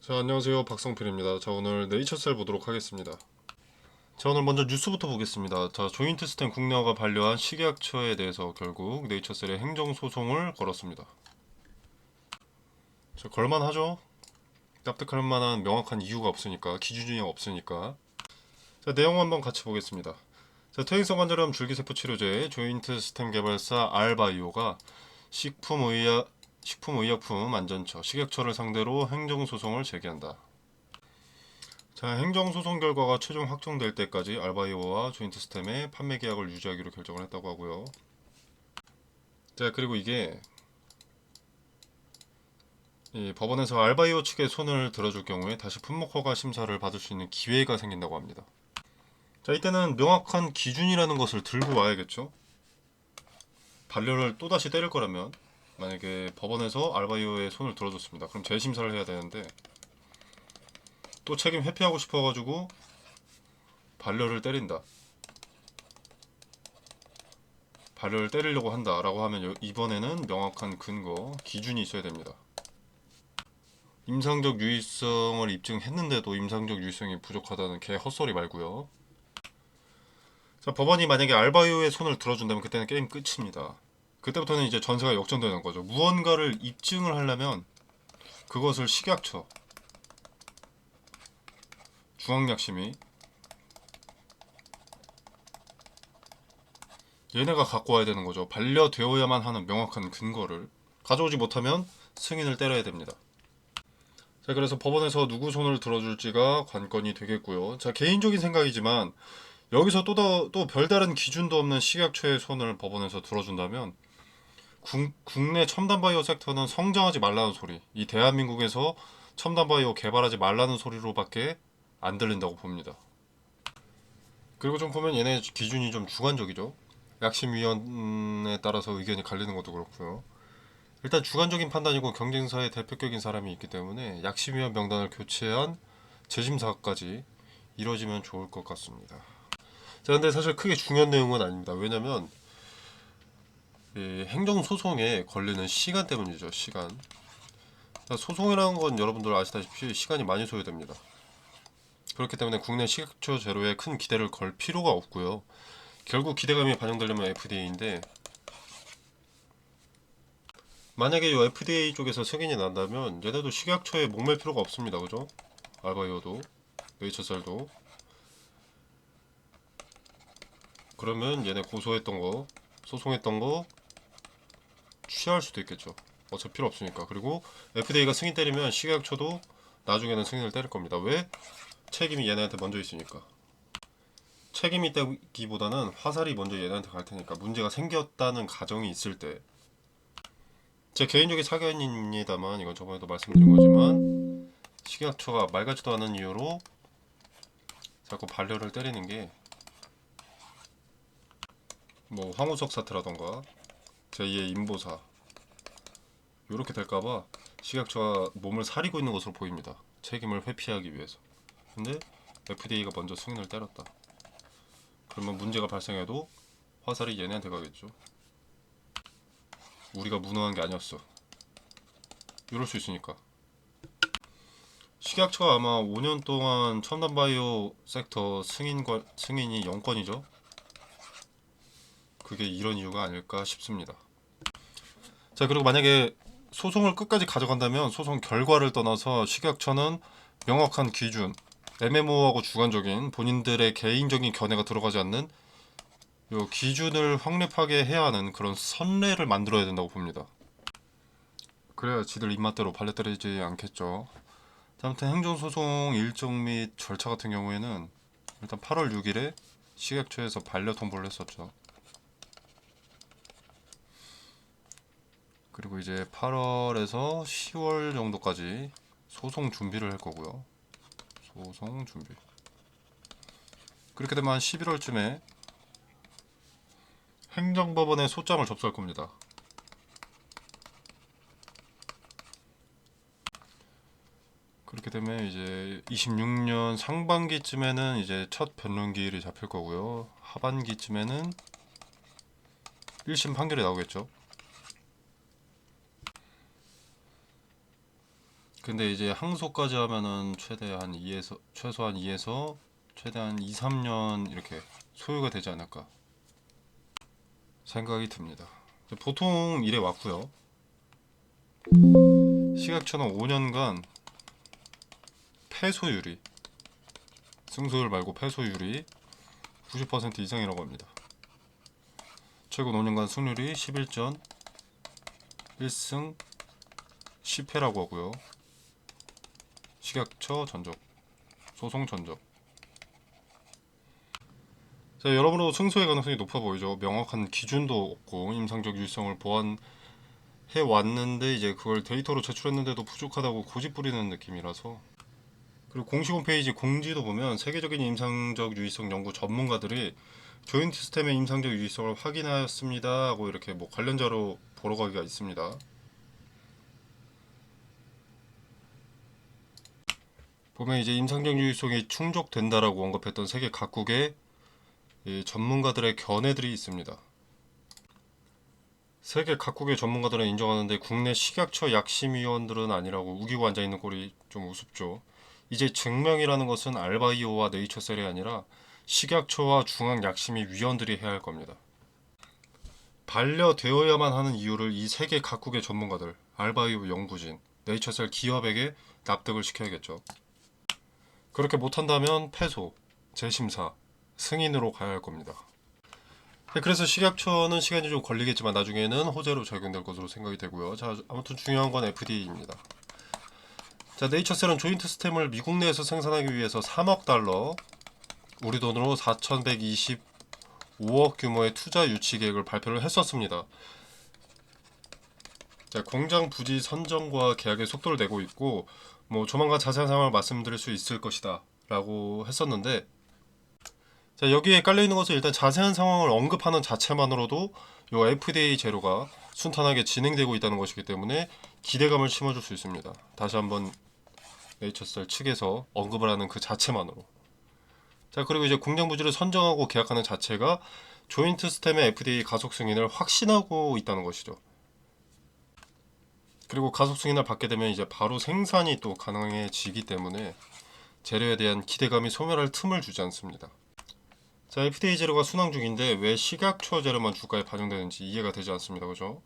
자, 안녕하세요. 박성필입니다. 자, 오늘 네이처셀 보도록 하겠습니다. 자, 오늘 먼저 뉴스부터 보겠습니다. 자, 조인트 스탠 국내화가 반려한 식약처에 대해서 결국 네이처셀에 행정소송을 걸었습니다. 자, 걸만하죠? 납득할 만한 명확한 이유가 없으니까, 기준이 없으니까. 자, 내용 한번 같이 보겠습니다. 자, 퇴행성 관절염 줄기세포 치료제 조인트 스템 개발사 알바이오가 식품의약품 안전처 식약처를 상대로 행정소송을 제기한다. 자, 행정소송 결과가 최종 확정될 때까지 알바이오와 조인트 스템의 판매 계약을 유지하기로 결정을 했다고 하고요. 자, 그리고 이게 이 법원에서 알바이오 측의 손을 들어줄 경우에 다시 품목 허가 심사를 받을 수 있는 기회가 생긴다고 합니다. 자, 이때는 명확한 기준이라는 것을 들고 와야겠죠. 반려를 또다시 때릴 거라면 만약에 법원에서 알바이오의 손을 들어줬습니다. 그럼 재심사를 해야 되는데 또 책임 회피하고 싶어가지고 반려를 때린다. 발열을 때리려고 한다라고 하면 이번에는 명확한 근거, 기준이 있어야 됩니다. 임상적 유의성을 입증했는데도 임상적 유의성이 부족하다는 개 헛소리 말고요. 자, 법원이 만약에 알바이오의 손을 들어준다면 그때는 게임 끝입니다. 그때부터는 이제 전세가 역전되는 거죠. 무언가를 입증을 하려면 그것을 식약처, 중앙약심이 얘네가 갖고 와야 되는 거죠. 반려되어야만 하는 명확한 근거를 가져오지 못하면 승인을 때려야 됩니다. 자, 그래서 법원에서 누구 손을 들어줄지가 관건이 되겠고요. 자, 개인적인 생각이지만 여기서 또 별다른 기준도 없는 식약처의 손을 법원에서 들어준다면 국내 첨단 바이오 섹터는 성장하지 말라는 소리, 이 대한민국에서 첨단 바이오 개발하지 말라는 소리로밖에 안 들린다고 봅니다. 그리고 좀 보면 얘네 기준이 좀 주관적이죠. 약심위원회에 따라서 의견이 갈리는 것도 그렇고요. 일단 주관적인 판단이고 경쟁사의 대표격인 사람이 있기 때문에 약심위원 명단을 교체한 재심사까지 이뤄지면 좋을 것 같습니다. 자, 근데 사실 크게 중요한 내용은 아닙니다. 왜냐면 이 행정소송에 걸리는 시간 때문이죠. 시간. 소송이라는 건 여러분들 아시다시피 시간이 많이 소요됩니다. 그렇기 때문에 국내 식약처 제로에 큰 기대를 걸 필요가 없고요. 결국 기대감이 반영되려면 FDA인데 만약에 이 FDA 쪽에서 승인이 난다면 얘네도 식약처에 목맬 필요가 없습니다. 그죠? 알바이오도 네이처셀도. 그러면 얘네 고소했던 거, 소송했던 거 취할 수도 있겠죠. 어차피 필요 없으니까. 그리고 FDA가 승인 때리면 식약처도 나중에는 승인을 때릴 겁니다. 왜? 책임이 얘네한테 먼저 있으니까. 책임이 있다기보다는 화살이 먼저 얘네한테 갈 테니까 문제가 생겼다는 가정이 있을 때. 제 개인적인 사견입니다만 이건 저번에도 말씀드린 거지만 식약처가 말 같지도 않은 이유로 자꾸 반려를 때리는 게 뭐 황우석 사태라던가 제2의 임보사 이렇게 될까봐 식약처가 몸을 사리고 있는 것으로 보입니다. 책임을 회피하기 위해서. 근데 FDA가 먼저 승인을 때렸다. 그러면 문제가 발생해도 화살이 얘네한테 가겠죠. 우리가 무능한 게 아니었어. 이럴 수 있으니까. 식약처가 아마 5년 동안 첨단 바이오 섹터 승인이 0건이죠. 그게 이런 이유가 아닐까 싶습니다. 자, 그리고 만약에 소송을 끝까지 가져간다면 소송 결과를 떠나서 식약처는 명확한 기준, 애매모호하고 주관적인 본인들의 개인적인 견해가 들어가지 않는 요 기준을 확립하게 해야 하는 그런 선례를 만들어야 된다고 봅니다. 그래야 지들 입맛대로 발려 때리지 않겠죠. 아무튼 행정소송 일정 및 절차 같은 경우에는 일단 8월 6일에 식약처에서 반려 통보를 했었죠. 그리고 이제 8월에서 10월 정도까지 소송 준비를 할 거고요. 소송 준비. 그렇게 되면 한 11월쯤에 행정법원에 소장을 접수할 겁니다. 그렇게 되면 이제 26년 상반기쯤에는 이제 첫 변론기일이 잡힐 거고요. 하반기쯤에는 1심 판결이 나오겠죠. 근데 이제 항소까지 하면은 최소한 2에서 최대한 2, 3년 이렇게 소요가 되지 않을까 생각이 듭니다. 보통 이래 왔고요. 식약처는 5년간 패소율이, 승소율 말고 패소율이 90% 이상이라고 합니다. 최근 5년간 승률이 11전 1승 10패라고 하고요. 식약처 전적, 소송 전적. 자, 여러모로 승소의 가능성이 높아 보이죠. 명확한 기준도 없고 임상적 유의성을 보완해 왔는데 이제 그걸 데이터로 제출했는데도 부족하다고 고집 부리는 느낌이라서. 그리고 공식 홈페이지 공지도 보면 세계적인 임상적 유의성 연구 전문가들이 조인트 스템의 임상적 유의성을 확인하였습니다 하고 이렇게 뭐 관련자로 보러 가기가 있습니다. 보면 이제 임상적 유의성이 충족된다라고 언급했던 세계 각국의 전문가들의 견해들이 있습니다. 세계 각국의 전문가들은 인정하는데 국내 식약처 약심위원들은 아니라고 우기고 앉아있는 꼴이 좀 우습죠. 이제 증명이라는 것은 알바이오와 네이처셀이 아니라 식약처와 중앙약심위 위원들이 해야 할 겁니다. 반려되어야만 하는 이유를 이 세계 각국의 전문가들, 알바이오 연구진, 네이처셀 기업에게 납득을 시켜야겠죠. 그렇게 못한다면 패소, 재심사, 승인으로 가야 할 겁니다. 그래서 식약처는 시간이 좀 걸리겠지만 나중에는 호재로 적용될 것으로 생각이 되고요. 자, 아무튼 중요한 건 FDA입니다. 자, 네이처셀은 조인트 스템을 미국 내에서 생산하기 위해서 3억 달러, 우리 돈으로 4,125억 규모의 투자 유치 계획을 발표를 했었습니다. 자, 공장 부지 선정과 계약의 속도를 내고 있고 뭐 조만간 자세한 상황을 말씀드릴 수 있을 것이다 라고 했었는데, 자, 여기에 깔려있는 것은 일단 자세한 상황을 언급하는 자체만으로도 이 FDA 제로가 순탄하게 진행되고 있다는 것이기 때문에 기대감을 심어줄 수 있습니다. 다시 한번 네이처셀 측에서 언급을 하는 그 자체만으로. 자, 그리고 이제 공장 부지를 선정하고 계약하는 자체가 조인트 스템의 FDA 가속 승인을 확신하고 있다는 것이죠. 그리고 가속 승인을 받게 되면 이제 바로 생산이 또 가능해지기 때문에 재료에 대한 기대감이 소멸할 틈을 주지 않습니다. 자, FDA 재료가 순항 중인데 왜 식약처 재료만 주가에 반영되는지 이해가 되지 않습니다. 그죠?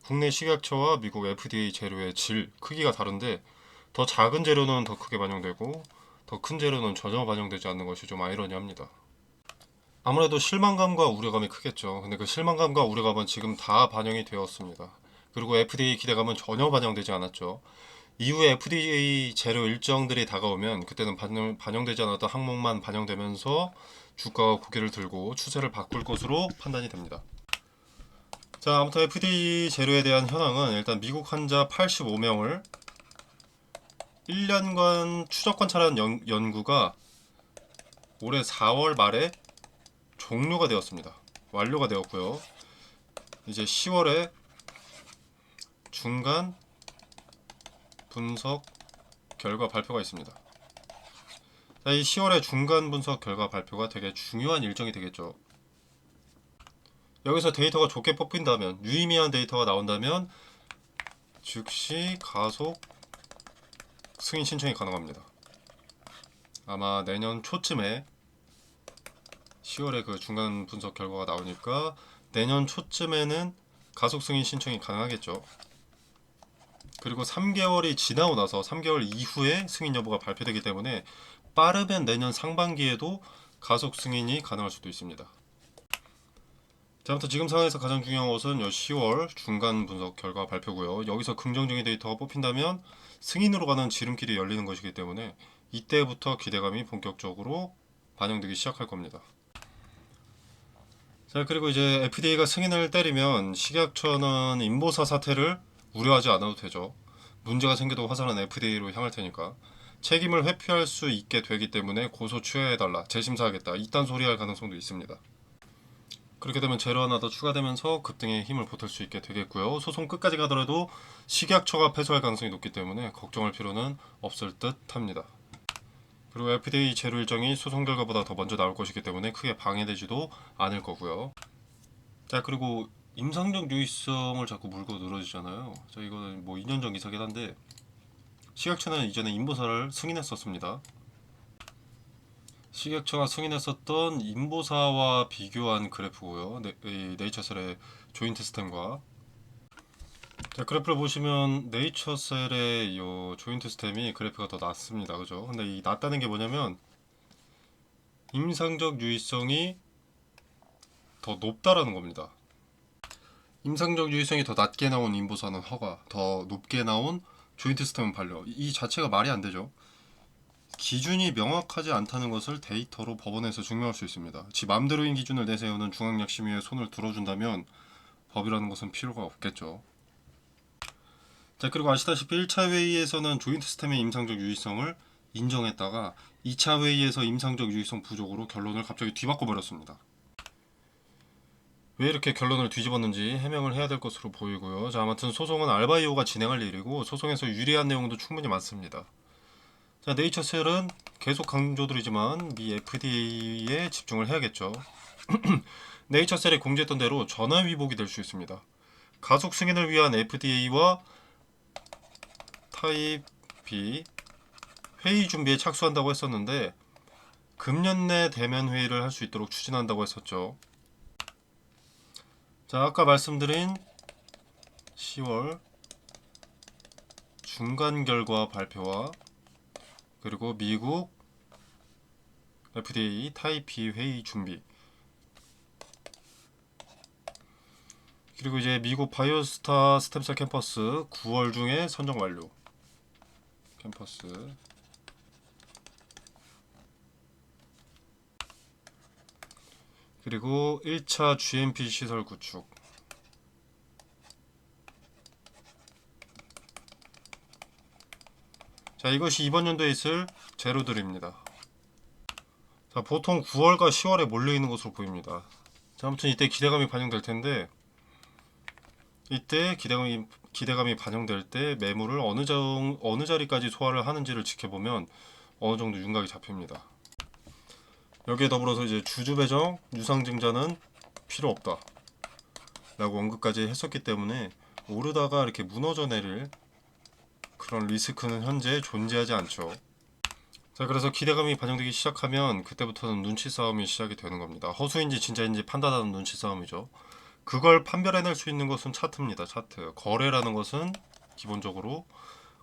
국내 식약처와 미국 FDA 재료의 질, 크기가 다른데 더 작은 재료는 더 크게 반영되고 더 큰 재료는 전혀 반영되지 않는 것이 좀 아이러니합니다. 아무래도 실망감과 우려감이 크겠죠. 근데 그 실망감과 우려감은 지금 다 반영이 되었습니다. 그리고 FDA 기대감은 전혀 반영되지 않았죠. 이후에 FDA 재료 일정들이 다가오면 그때는 반영되지 않았던 항목만 반영되면서 주가가 고개를 들고 추세를 바꿀 것으로 판단이 됩니다. 자, 아무튼 FDA 재료에 대한 현황은 일단 미국 환자 85명을 1년간 추적 관찰한 연구가 올해 4월 말에 종료가 되었습니다. 완료가 되었고요. 이제 10월에 중간 분석 결과 발표가 있습니다. 자, 이 10월에 중간 분석 결과 발표가 되게 중요한 일정이 되겠죠. 여기서 데이터가 좋게 뽑힌다면, 유의미한 데이터가 나온다면 즉시 가속 승인 신청이 가능합니다. 아마 내년 초쯤에 10월에 그 중간 분석 결과가 나오니까 내년 초쯤에는 가속 승인 신청이 가능하겠죠. 그리고 3개월이 지나고 나서 3개월 이후에 승인 여부가 발표되기 때문에 빠르면 내년 상반기에도 가속 승인이 가능할 수도 있습니다. 자, 아무튼 지금 상황에서 가장 중요한 것은 10월 중간 분석 결과 발표고요. 여기서 긍정적인 데이터가 뽑힌다면 승인으로 가는 지름길이 열리는 것이기 때문에 이때부터 기대감이 본격적으로 반영되기 시작할 겁니다. 자, 그리고 이제 FDA가 승인을 때리면 식약처는 인보사 사태를 우려하지 않아도 되죠. 문제가 생겨도 화살은 FDA로 향할 테니까 책임을 회피할 수 있게 되기 때문에 고소 취하해달라, 재심사하겠다 이딴 소리 할 가능성도 있습니다. 그렇게 되면 재료 하나 더 추가되면서 급등의 힘을 보탤 수 있게 되겠고요. 소송 끝까지 가더라도 식약처가 패소할 가능성이 높기 때문에 걱정할 필요는 없을 듯 합니다. 그리고 FDA 재료 일정이 소송 결과보다 더 먼저 나올 것이기 때문에 크게 방해되지도 않을 거고요. 자, 그리고 임상적 유의성을 자꾸 물고 늘어지잖아요. 자, 이거는 뭐 2년 전 기사긴 한데 식약처는 이전에 인보사를 승인했었습니다. 식약처가 승인했었던 인보사와 비교한 그래프고요. 이 네이처셀의 조인트 스템과. 자, 그래프를 보시면 네이처셀의 이 조인트 스템이 그래프가 더 낮습니다. 그죠? 근데 이 낮다는 게 뭐냐면 임상적 유의성이 더 높다라는 겁니다. 임상적 유의성이 더 낮게 나온 인보사는 허가, 더 높게 나온 조인트 스템은 반려. 이 자체가 말이 안 되죠. 기준이 명확하지 않다는 것을 데이터로 법원에서 증명할 수 있습니다. 지 맘대로인 기준을 내세우는 중앙약심위에 손을 들어준다면 법이라는 것은 필요가 없겠죠. 자, 그리고 아시다시피 1차 회의에서는 조인트 스템의 임상적 유의성을 인정했다가 2차 회의에서 임상적 유의성 부족으로 결론을 갑자기 뒤바꿔 버렸습니다. 왜 이렇게 결론을 뒤집었는지 해명을 해야 될 것으로 보이고요. 자, 아무튼 소송은 알바이오가 진행할 일이고 소송에서 유리한 내용도 충분히 많습니다. 자, 네이처셀은 계속 강조드리지만 미 FDA에 집중을 해야겠죠. 네이처셀이 공지했던 대로 전화위복이 될 수 있습니다. 가속 승인을 위한 FDA와 타입 B 회의 준비에 착수한다고 했었는데 금년 내 대면 회의를 할 수 있도록 추진한다고 했었죠. 자, 아까 말씀드린 10월 중간 결과 발표와 그리고 미국 FDA 타입 B 회의 준비, 그리고 이제 미국 바이오스타 스템셀 캠퍼스 9월 중에 선정 완료. 캠퍼스, 그리고 1차 GMP 시설 구축. 자, 이것이 이번 연도에 있을 재료들입니다. 자, 보통 9월과 10월에 몰려있는 것으로 보입니다. 자, 아무튼 이때 기대감이 반영될 텐데 이때 기대감이 반영될 때 매물을 어느 자리까지 소화를 하는지를 지켜보면 어느 정도 윤곽이 잡힙니다. 여기에 더불어서 이제 주주 배정, 유상증자는 필요 없다 라고 언급까지 했었기 때문에 오르다가 이렇게 무너져 내릴 그런 리스크는 현재 존재하지 않죠. 자, 그래서 기대감이 반영되기 시작하면 그때부터는 눈치 싸움이 시작이 되는 겁니다. 허수인지 진짜인지 판단하는 눈치 싸움이죠. 그걸 판별해낼 수 있는 것은 차트입니다. 차트. 거래라는 것은 기본적으로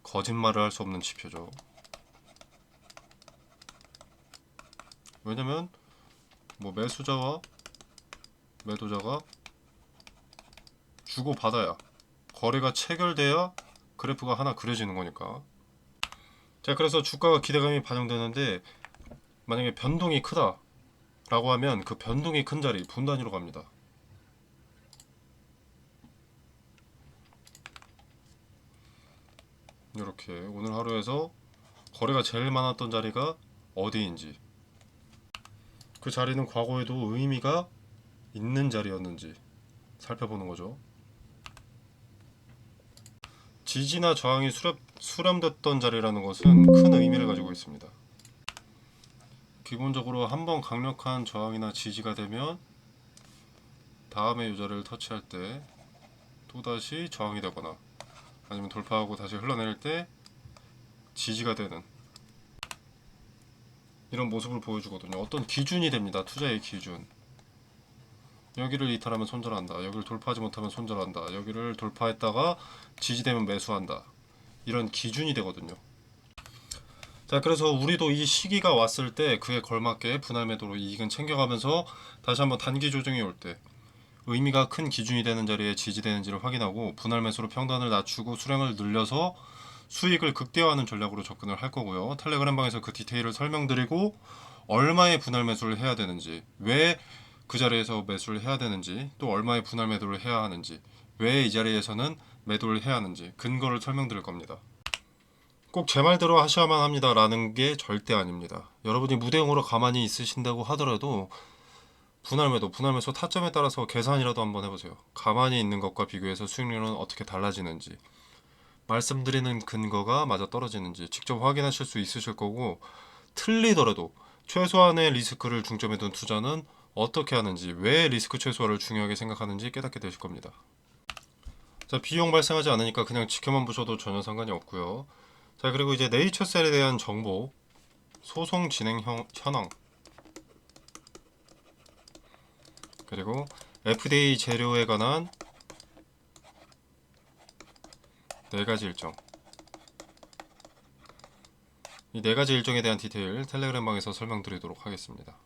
거짓말을 할 수 없는 지표죠. 왜냐면 뭐 매수자와 매도자가 주고 받아야, 거래가 체결돼야 그래프가 하나 그려지는 거니까. 자, 그래서 주가가 기대감이 반영되는데 만약에 변동이 크다 라고 하면 그 변동이 큰 자리 분 단위로 갑니다. 이렇게 오늘 하루에서 거래가 제일 많았던 자리가 어디인지, 그 자리는 과거에도 의미가 있는 자리였는지 살펴보는 거죠. 지지나 저항이 수렴됐던 자리라는 것은 큰 의미를 가지고 있습니다. 기본적으로 한번 강력한 저항이나 지지가 되면 다음에 이 자리를 터치할 때 또다시 저항이 되거나 아니면 돌파하고 다시 흘러내릴 때 지지가 되는 이런 모습을 보여주거든요. 어떤 기준이 됩니다. 투자의 기준. 여기를 이탈하면 손절한다. 여기를 돌파하지 못하면 손절한다. 여기를 돌파했다가 지지되면 매수한다. 이런 기준이 되거든요. 자, 그래서 우리도 이 시기가 왔을 때 그에 걸맞게 분할 매도로 이익은 챙겨가면서 다시 한번 단기 조정이 올 때 의미가 큰 기준이 되는 자리에 지지되는지를 확인하고 분할 매수로 평단을 낮추고 수량을 늘려서 수익을 극대화하는 전략으로 접근을 할 거고요. 텔레그램 방에서 그 디테일을 설명드리고 얼마의 분할 매수를 해야 되는지, 왜 그 자리에서 매수를 해야 되는지, 또 얼마의 분할 매도를 해야 하는지, 왜 이 자리에서는 매도를 해야 하는지 근거를 설명드릴 겁니다. 꼭 제 말대로 하셔야만 합니다 라는 게 절대 아닙니다. 여러분이 무대응으로 가만히 있으신다고 하더라도 분할 매수 타점에 따라서 계산이라도 한번 해보세요. 가만히 있는 것과 비교해서 수익률은 어떻게 달라지는지, 말씀드리는 근거가 맞아 떨어지는지 직접 확인하실 수 있으실 거고, 틀리더라도 최소한의 리스크를 중점에 둔 투자는 어떻게 하는지, 왜 리스크 최소화를 중요하게 생각하는지 깨닫게 되실 겁니다. 자, 비용 발생하지 않으니까 그냥 지켜만 보셔도 전혀 상관이 없고요. 자, 그리고 이제 네이처셀에 대한 정보, 소송 진행 현황, 그리고 FDA 재료에 관한 4가지 일정. 이 4가지 일정에 대한 디테일 텔레그램 방에서 설명드리도록 하겠습니다.